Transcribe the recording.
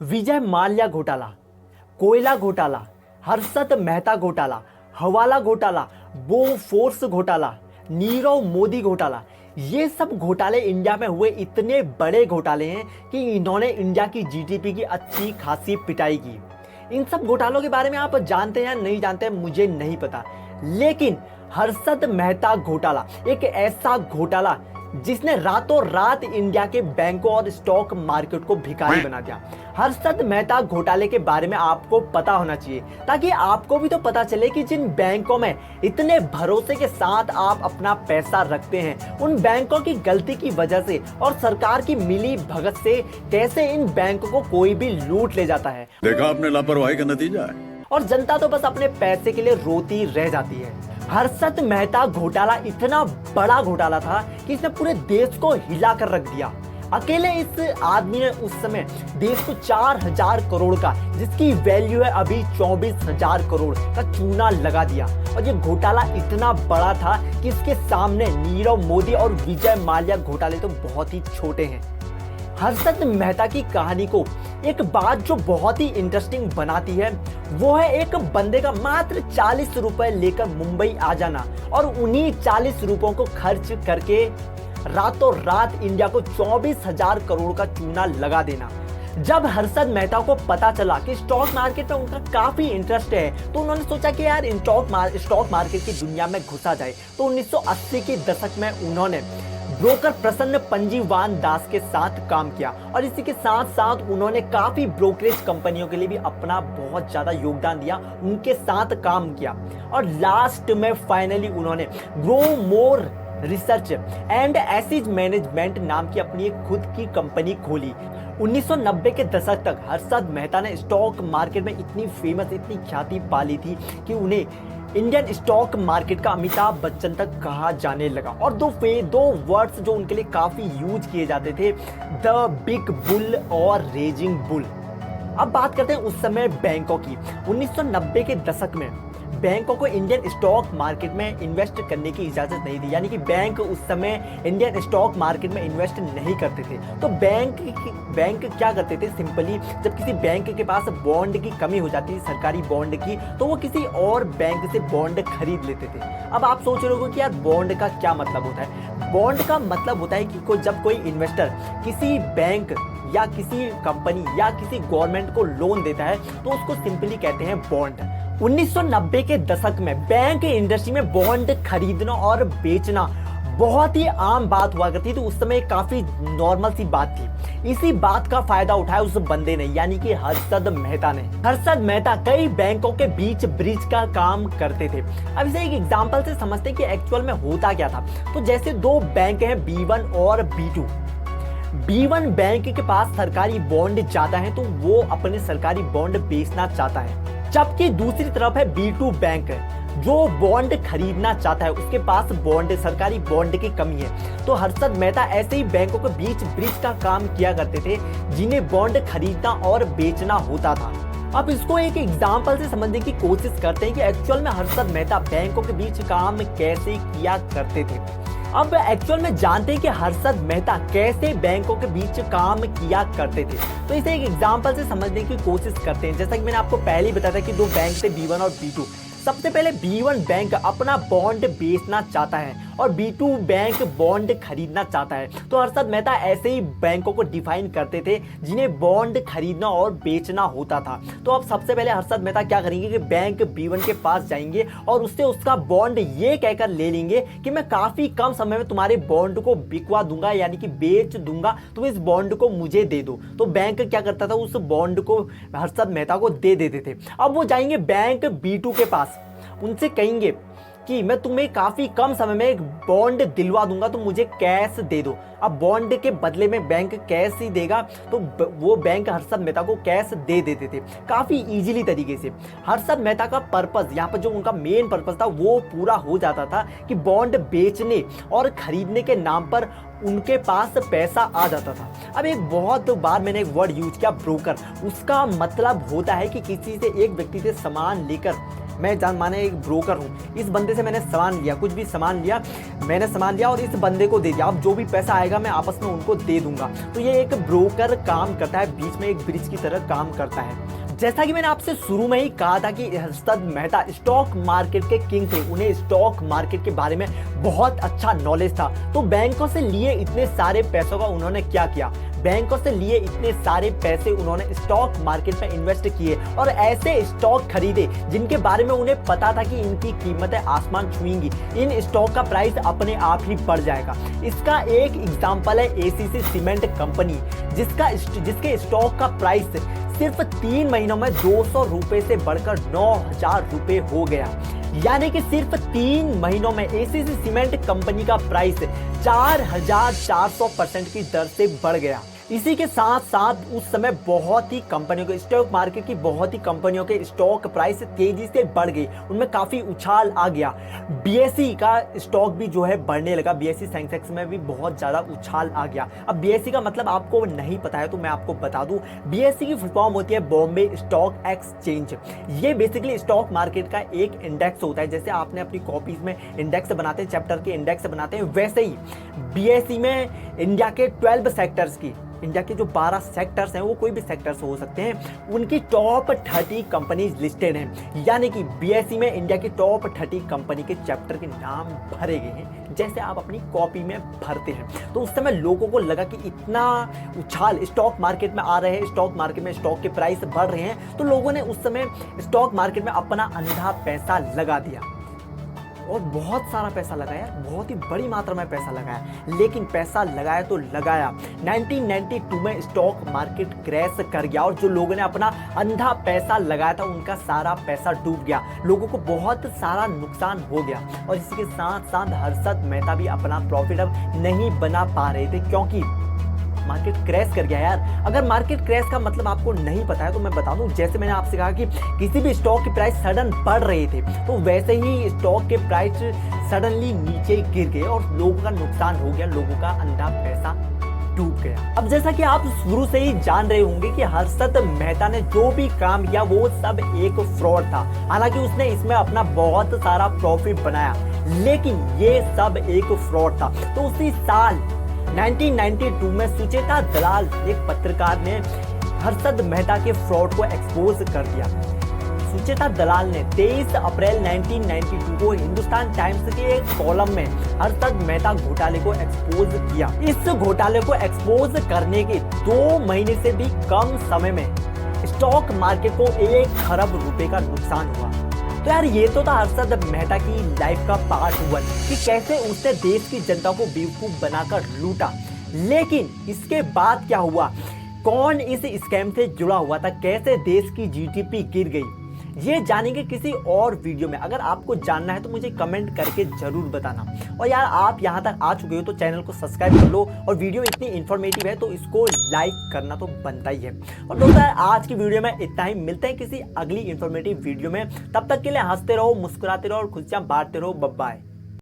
विजय माल्या घोटाला, कोयला घोटाला, हर्षद मेहता घोटाला, हवाला घोटाला, बोफोर्स घोटाला, नीरव मोदी घोटाला, ये सब घोटाले इंडिया में हुए इतने बड़े घोटाले हैं कि इन्होंने इंडिया की जीडीपी की अच्छी खासी पिटाई की। इन सब घोटालों के बारे में आप जानते हैं या नहीं जानते हैं मुझे नहीं पता, लेकिन हर्षद मेहता घोटाला एक ऐसा घोटाला जिसने रातों रात इंडिया के बैंकों और स्टॉक मार्केट को भिखारी बना दिया। हर्षद मेहता घोटाले के बारे में आपको पता होना चाहिए ताकि आपको भी तो पता चले कि जिन बैंकों में इतने भरोसे के साथ आप अपना पैसा रखते हैं, उन बैंकों की गलती की वजह से और सरकार की मिली भगत से कैसे इन बैंकों को कोई भी लूट ले जाता है। देखा आपने लापरवाही का नतीजा है। और जनता तो बस अपने पैसे के लिए रोती रह जाती है। हर्षद मेहता घोटाला इतना बड़ा घोटाला था कि इसने पूरे देश को हिला कर रख दिया। अकेले इस आदमी ने उस समय देश को 4,000 करोड़ का, जिसकी वैल्यू है अभी 24,000 करोड़ का चूना लगा दिया। और ये घोटाला इतना बड़ा था कि इसके सामने नीरव मोदी और विजय माल्या घोटाले तो बहुत ही छोटे हैं। हर्षद मेहता की कहानी को एक बात जो बहुत ही इंटरेस्टिंग बनाती है वो है एक बंदे का मात्र 40 रुपए लेकर मुंबई आ जाना और उन्हीं 40 रुपयों को खर्च करके रातों रात इंडिया को 24,000 करोड़ का चूना लगा देना। जब हर्षद मेहता को पता चला कि स्टॉक मार्केट में उनका काफी इंटरेस्ट है तो उन्होंने सोचा कि यार स्टॉक मार्केट की दुनिया में घुसा जाए। तो 1980 के दशक में उन्होंने ब्रोकर प्रसन्न पंजीवान दास के साथ काम किया और इसी के साथ साथ उन्होंने काफी ब्रोकरेज कंपनियों के लिए भी अपना बहुत ज्यादा योगदान दिया, उनके साथ काम किया और लास्ट में फाइनली उन्होंने grow more research and asset management नाम की अपनी एक खुद की कंपनी खोली। 1990 के दशक तक हर्षद मेहता ने स्टॉक मार्केट में इतनी फेमस, इतनी ख्याति पाली थी कि उन्हें इंडियन स्टॉक मार्केट का अमिताभ बच्चन तक कहा जाने लगा। और दो वर्ड्स जो उनके लिए काफी यूज किए जाते थे, द बिग बुल और रेजिंग बुल। अब बात करते हैं उस समय बैंकों की। 1990 के दशक में बैंकों को इंडियन स्टॉक मार्केट में इन्वेस्ट करने की इजाजत नहीं थी, यानी कि बैंक उस समय इंडियन स्टॉक मार्केट में इन्वेस्ट नहीं करते थे। तो बैंक क्या करते थे, सिंपली जब किसी बैंक के पास बॉन्ड की कमी हो जाती थी, सरकारी बॉन्ड की, तो वो किसी और बैंक से बॉन्ड खरीद लेते थे। अब आप सोच रहे हो कि यार बॉन्ड का क्या मतलब होता है। बॉन्ड का मतलब होता है कि जब कोई इन्वेस्टर किसी बैंक या किसी कंपनी या किसी गवर्नमेंट को लोन देता है तो उसको सिंपली कहते हैं बॉन्ड। 1990 के दशक में बैंक इंडस्ट्री में बॉन्ड खरीदना और बेचना बहुत ही आम बात हुआ करती थी। तो उस समय काफी नॉर्मल सी बात थी। इसी बात का फायदा उठाया उस बंदे ने, यानी कि हर्षद मेहता ने। हर्षद मेहता कई बैंकों के बीच ब्रिज का काम करते थे। अब इसे एक एग्जांपल से समझते हैं कि एक्चुअल में होता क्या था। तो जैसे दो बैंक हैं, B1 और B2। B1 बैंक के पास सरकारी बॉन्ड ज्यादा है तो वो अपने सरकारी बॉन्ड बेचना चाहता है, जबकि दूसरी तरफ है B2 बैंक जो बॉन्ड खरीदना चाहता है, उसके पास सरकारी बॉन्ड की कमी है। तो हर्षद मेहता ऐसे ही बैंकों के बीच ब्रिज का काम किया करते थे जिन्हें बॉन्ड खरीदना और बेचना होता था। अब इसको एक एग्जाम्पल से समझने की कोशिश करते हैं कि एक्चुअल में हर्षद मेहता बैंकों के बीच काम कैसे किया करते थे। अब एक्चुअल में जानते हैं कि हर्षद मेहता कैसे बैंकों के बीच काम किया करते थे। तो इसे एक एग्जांपल से समझने की कोशिश करते हैं। जैसा कि मैंने आपको पहले ही बताया था कि दो बैंक थे, B1 और B2। सबसे पहले B1 बैंक अपना बॉन्ड बेचना चाहता है और B2 बैंक बॉन्ड खरीदना चाहता है। तो हर्षद मेहता ऐसे ही बैंकों को डिफाइन करते थे जिन्हें बॉन्ड खरीदना और बेचना होता था। तो अब सबसे पहले हर्षद मेहता क्या करेंगे कि बैंक B1 के पास जाएंगे और उससे उसका बॉन्ड ये कहकर ले लेंगे कि मैं काफी कम समय में तुम्हारे बॉन्ड को बिकवा दूंगा, यानी कि बेच दूंगा, तुम इस बॉन्ड को मुझे दे दो। तो बैंक क्या करता था, उस बॉन्ड को हर्षद मेहता को दे देते थे। अब वो जाएंगे बैंक B2 के पास, उनसे कहेंगे कि मैं तुम्हें काफी कम समय में एक बॉन्ड दिलवा दूंगा, तो मुझे कैश दे दो। अब बॉन्ड के बदले में बैंक कैश ही देगा, तो वो बैंक हर्षद मेहता को कैश दे देते थे काफी इजीली तरीके से। हर्षद मेहता का पर्पस, यहाँ पर जो उनका मेन पर्पस था वो पूरा हो जाता था कि बॉन्ड बेचने और खरीदने के नाम पर उनके पास पैसा आ जाता था। अब एक बहुत बार मैंने एक वर्ड यूज किया, ब्रोकर। उसका मतलब होता है कि किसी से, एक व्यक्ति से सामान लेकर मैं जान माने एक ब्रोकर हूँ, इस बंदे से मैंने सामान लिया, कुछ भी सामान लिया, मैंने सामान लिया और इस बंदे को दे दिया, अब जो भी पैसा आएगा मैं आपस में उनको दे दूंगा। तो ये एक ब्रोकर काम करता है, बीच में एक ब्रिज की तरह काम करता है। जैसा कि मैंने आपसे शुरू में ही कहा था कि हर्षद मेहता स्टॉक मार्केट के किंग थे, उन्हें स्टॉक मार्केट के बारे में बहुत अच्छा नॉलेज था। तो बैंकों से लिए इतने सारे पैसों का उन्होंने क्या किया, बैंकों से लिए इतने सारे पैसे उन्होंने स्टॉक मार्केट में इन्वेस्ट किए और ऐसे स्टॉक खरीदे जिनके बारे में उन्हें पता था कि इनकी कीमतें आसमान छुएंगी, इन स्टॉक का प्राइस अपने आप ही बढ़ जाएगा। इसका एक एग्जांपल है एसीसी सीमेंट कंपनी, जिसके स्टॉक का प्राइस सिर्फ 3 महीनों में 200 रुपए से बढ़कर 9,000 रुपए हो गया। यानी कि सिर्फ 3 महीनों में एसीसी सीमेंट कंपनी का प्राइस 4,400% की दर से बढ़ गया। इसी के साथ साथ उस समय बहुत ही कंपनियों के स्टॉक मार्केट की बहुत ही कंपनियों के स्टॉक प्राइस तेजी से बढ़ गई, उनमें काफी उछाल आ गया। बीएसई का स्टॉक भी जो है बढ़ने लगा, बीएसई सेंसेक्स में भी बहुत ज्यादा उछाल आ गया। अब बीएसई का मतलब आपको नहीं पता है तो मैं आपको बता दूं, बीएसई की फुल फॉर्म होती है बॉम्बे स्टॉक एक्सचेंज। ये बेसिकली स्टॉक मार्केट का एक इंडेक्स होता है, जैसे आपने अपनी कॉपीज में इंडेक्स बनाते हैं, चैप्टर के इंडेक्स बनाते हैं, वैसे ही बीएसई में इंडिया के 12 सेक्टर्स की, इंडिया के जो 12 सेक्टर्स हैं, वो कोई भी सेक्टर्स हो सकते हैं, उनकी टॉप 30 कंपनीज लिस्टेड हैं। यानी कि बीएसई में इंडिया की टॉप 30 कंपनी के चैप्टर के नाम भरे गए हैं, जैसे आप अपनी कॉपी में भरते हैं। तो उस समय लोगों को लगा कि इतना उछाल स्टॉक मार्केट में आ रहे हैं, स्टॉक मार्केट में स्टॉक के प्राइस बढ़ रहे हैं, तो लोगों ने उस समय स्टॉक मार्केट में अपना अंधा पैसा लगा दिया और बहुत सारा पैसा लगाया, बहुत ही बड़ी मात्रा में पैसा लगाया। लेकिन पैसा लगाया तो लगाया, 1992 में स्टॉक मार्केट क्रैश कर गया और जो लोगों ने अपना अंधा पैसा लगाया था उनका सारा पैसा डूब गया, लोगों को बहुत सारा नुकसान हो गया। और इसी के साथ साथ हर्षद मेहता भी अपना प्रॉफिट अब नहीं बना पा रहे थे, क्योंकि मार्केट क्रैश कर गया। यार अगर मार्केट क्रैश का मतलब आपको नहीं पता है तो मैं बता दूं, जैसे मैंने आपसे कहा कि किसी भी स्टॉक की प्राइस सडन बढ़ रहे थे, तो वैसे ही स्टॉक के प्राइस सडनली नीचे गिर गए और लोगों का नुकसान हो गया, लोगों का अंधा पैसा डूब गया। अब जैसा कि आप शुरू से ही जान रहे होंगे कि हर्षद मेहता ने जो भी काम किया वो सब एक फ्रॉड था। हालांकि उसने इसमें अपना बहुत सारा प्रॉफिट बनाया, लेकिन ये सब एक फ्रॉड था। तो उसी साल 1992 में सुचेता दलाल एक पत्रकार ने हर्षद मेहता के फ्रॉड को एक्सपोज कर दिया। सुचेता दलाल ने 23 अप्रैल 1992 को हिंदुस्तान टाइम्स के एक कॉलम में हर्षद मेहता घोटाले को एक्सपोज किया। इस घोटाले को एक्सपोज करने के 2 महीने से भी कम समय में स्टॉक मार्केट को 1 खरब रुपए का नुकसान हुआ। तो यार ये तो था हर्षद मेहता की लाइफ का पार्ट 1 कि कैसे उसने देश की जनता को बेवकूफ बनाकर लूटा। लेकिन इसके बाद क्या हुआ, कौन इस स्कैम से जुड़ा हुआ था, कैसे देश की जीडीपी गिर गई, ये जानेंगे किसी और वीडियो में। अगर आपको जानना है तो मुझे कमेंट करके जरूर बताना। और यार आप यहाँ तक आ चुके हो तो चैनल को सब्सक्राइब कर लो, और वीडियो इतनी इन्फॉर्मेटिव है तो इसको लाइक करना तो बनता ही है। और दोस्तों आज की वीडियो में इतना ही, मिलते हैं किसी अगली इन्फॉर्मेटिव वीडियो में। तब तक के लिए हंसते रहो, मुस्कुराते रहो और खुशियां बांटते रहो। Bye bye.